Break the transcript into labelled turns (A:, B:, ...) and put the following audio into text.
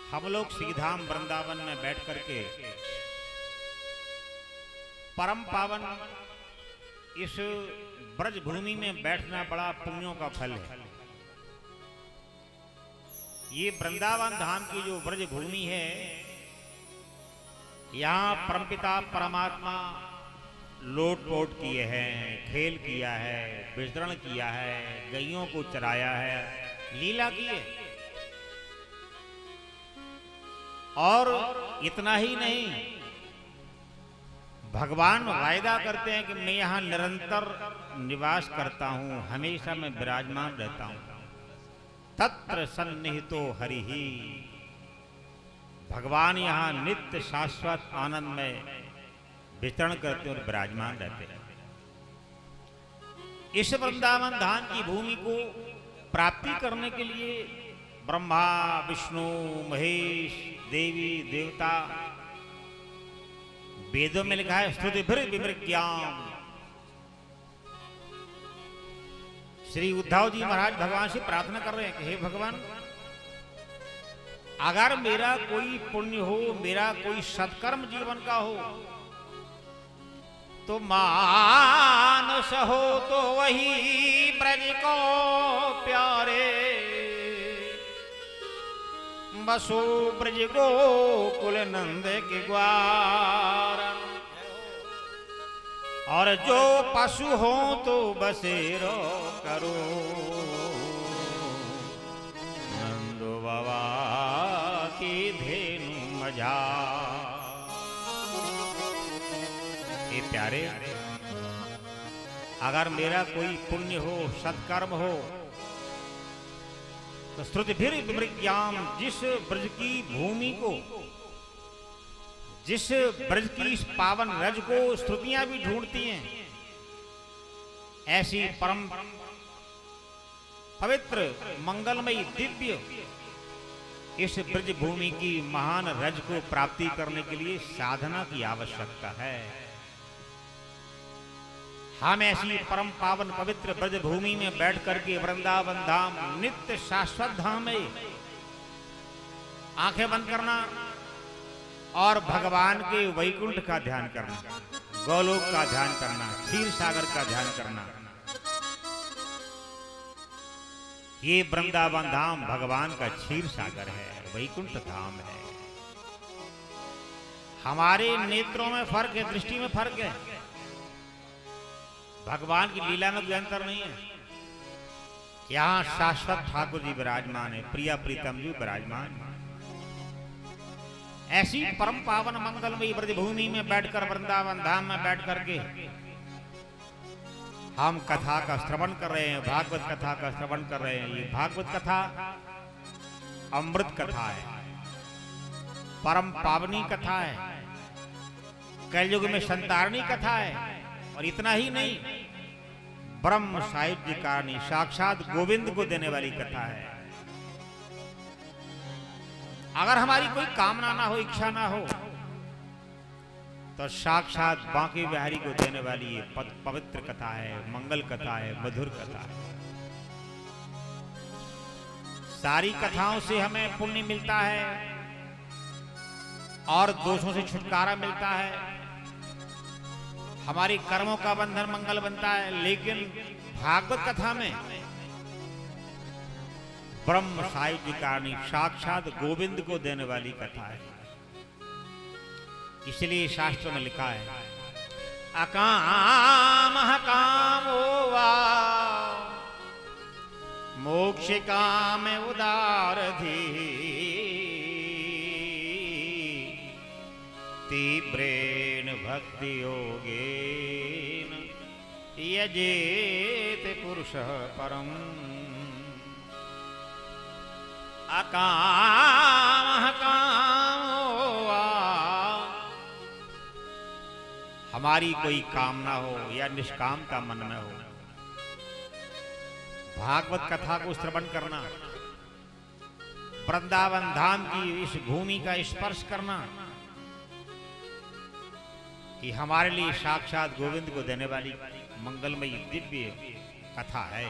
A: हम लोग श्रीधाम वृंदावन में बैठ करके परम पावन इस ब्रज भूमि में बैठना बड़ा पुण्यों का फल है। ये वृंदावन धाम की जो ब्रज भूमि है, यहाँ परमपिता परमात्मा लोट पोट किए हैं, खेल किया है, विचरण किया है, गैयों को चराया है, लीला की है। और इतना ही नहीं, भगवान वायदा करते हैं कि मैं यहाँ निरंतर निवास करता हूँ, हमेशा मैं विराजमान रहता हूँ। तत्र सन्निहितो हरिहि, भगवान यहाँ नित्य शाश्वत आनंद में विचरण करते और विराजमान रहते हैं। इस वृंदावन धाम की भूमि को प्राप्ति करने के लिए ब्रह्मा विष्णु महेश देवी देवता, वेदों में लिखा है स्तुतिभिर विमृग्याम। श्री उद्धव जी महाराज भगवान से प्रार्थना कर रहे हैं कि हे भगवान, अगर मेरा कोई पुण्य हो, मेरा कोई सत्कर्म जीवन का हो, तो मानस हो तो वही ब्रज को प्यारे, बसो ब्रज गोकुल नंद के ग्वार। और जो पशु हो तो बसेरो करो, नंदो बाबा की धेनु मजा। ये प्यारे, अगर मेरा कोई पुण्य हो, सत्कर्म हो, तो स्तुतिभिर विमृग्याम, जिस ब्रज की भूमि को, जिस ब्रज की इस पावन रज को स्तुतियां भी ढूंढती हैं, ऐसी परम पवित्र मंगलमयी दिव्य इस ब्रज भूमि की महान रज को प्राप्ति करने के लिए साधना की आवश्यकता है। हम ऐसी परम पावन पवित्र ब्रज भूमि में बैठ करके वृंदावन धाम नित्य शाश्वत धाम में आंखें बंद करना और भगवान के वैकुंठ का ध्यान करना, गोलोक का ध्यान करना, क्षीर सागर का ध्यान करना। ये वृंदावन धाम भगवान का क्षीर सागर है, वैकुंठ धाम है। हमारे नेत्रों में फर्क है, दृष्टि में फर्क है, भगवान की लीला में कोई अंतर नहीं है। यहाँ शाश्वत ठाकुर जी विराजमान है, प्रिया प्रीतम जी विराजमान है। ऐसी परम पावन मंगलमयी ब्रज भूमि में बैठकर, वृंदावन धाम में बैठ करके हम कथा का श्रवण कर रहे हैं, भागवत कथा का श्रवण कर रहे हैं। ये भागवत कथा अमृत कथा है, परम पावनी कथा है, कलयुग में संतारणी कथा है। और इतना ही नहीं, ब्रह्म साहिब जी कारणी साक्षात गोविंद को देने वाली कथा है। अगर हमारी कोई कामना ना हो, इच्छा ना हो, तो साक्षात बांके बिहारी को देने वाली ये पवित्र कथा है, मंगल कथा है, मधुर कथा है। सारी कथाओं से हमें पुण्य मिलता है और दोषों से छुटकारा मिलता है, हमारी कर्मों का बंधन मंगल बनता है। लेकिन भागवत कथा में ब्रह्म साहिब जी कारणी साक्षात गोविंद को देने वाली कथा है। इसलिए शास्त्र में लिखा है, अकाम कामो वा मोक्ष काम उदारधि, तीव्रेण भक्ति योगेन यजेत पुरुषः परम। अकाम कामो वा, हमारी कोई कामना हो या निष्कामता मन में हो, भागवत कथा को श्रवण करना, वृंदावन धाम की इस भूमि का स्पर्श करना, कि हमारे लिए साक्षात गोविंद को देने वाली मंगलमयी दिव्य कथा है।